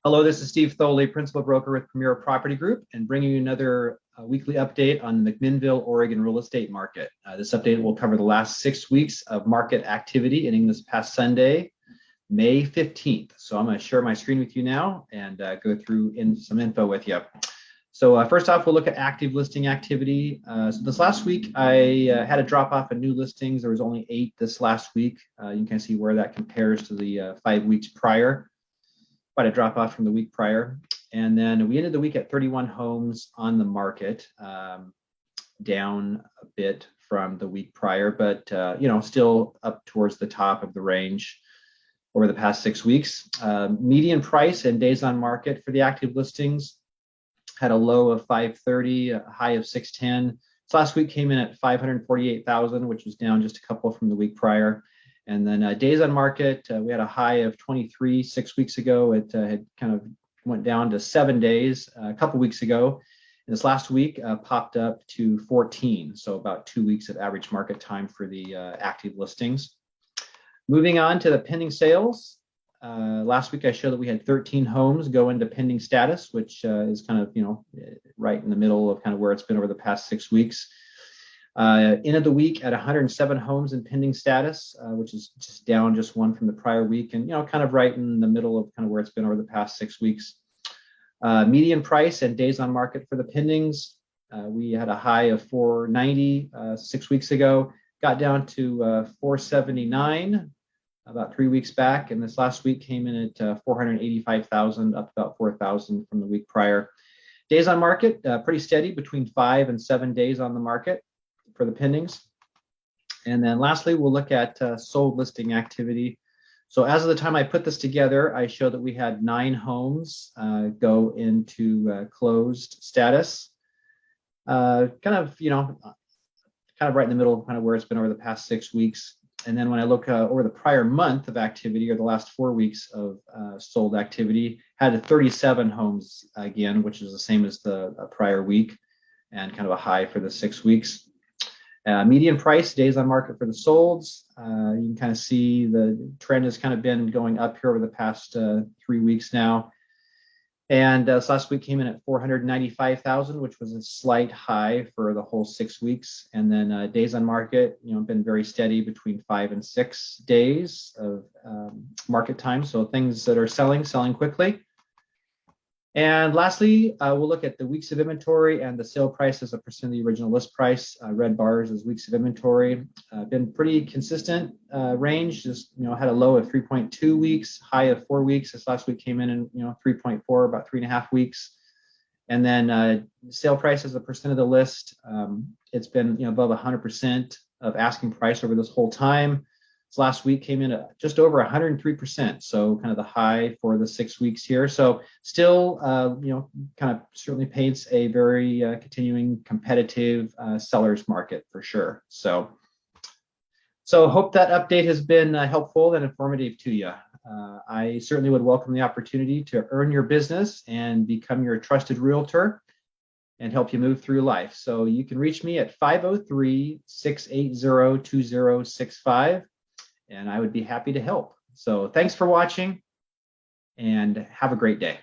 Hello, this is Steve Thoele, Principal Broker with Premier Property Group, and bringing you another weekly update on the McMinnville Oregon real estate market. This update will cover the last 6 weeks of market activity ending this past Sunday, May 15th. So I'm going to share my screen with you now and go through some info with you. So first off, we'll look at active listing activity. So this last week, I had a drop off in new listings. There was only 8 this last week. You can kind of see where that compares to the 5 weeks prior. Quite a drop off from the week prior. And then we ended the week at 31 homes on the market, down a bit from the week prior, but still up towards the top of the range over the past 6 weeks. Median price and days on market for the active listings had a low of 530, a high of 610. So last week came in at 548,000, which was down just a couple from the week prior. And then days on market, we had a high of 23 6 weeks ago. It had kind of went down to 7 days a couple weeks ago. And this last week popped up to 14, so about 2 weeks of average market time for the active listings. Moving on to the pending sales. Last week I showed that we had 13 homes go into pending status, which is kind of right in the middle of kind of where it's been over the past 6 weeks. Ended the week at 107 homes in pending status, which is just down just one from the prior week, and kind of right in the middle of kind of where it's been over the past 6 weeks. Median price and days on market for the pendings, we had a high of 490 6 weeks ago, got down to 479 about 3 weeks back, and this last week came in at 485,000, up about 4,000 from the week prior. Days on market, pretty steady between 5 and 7 days on the market for the pendings. And then lastly, we'll look at sold listing activity. So as of the time I put this together, I showed that we had 9 homes go into closed status, kind of right in the middle of kind of where it's been over the past 6 weeks. And then when I look over the prior month of activity, or the last 4 weeks of sold activity, had 37 homes again, which is the same as the prior week, and kind of a high for the 6 weeks. Median price, days on market for the solds. You can kind of see the trend has kind of been going up here over the past 3 weeks now. And this last week came in at 495,000, which was a slight high for the whole 6 weeks. And then days on market, been very steady between 5 and 6 days of market time. So things that are selling quickly. And lastly, we'll look at the weeks of inventory and the sale price as a percent of the original list price. Red bars as weeks of inventory. Been pretty consistent range. Just had a low of 3.2 weeks, high of 4 weeks. This last week came in 3.4, about 3.5 weeks. And then sale price as a percent of the list. It's been above 100% of asking price over this whole time. This last week came in at just over 103%, so kind of the high for the 6 weeks here. So still, kind of certainly paints a very continuing competitive seller's market for sure. So hope that update has been helpful and informative to you. I certainly would welcome the opportunity to earn your business and become your trusted realtor and help you move through life. So you can reach me at 503-680-2065. And I would be happy to help. So thanks for watching and have a great day.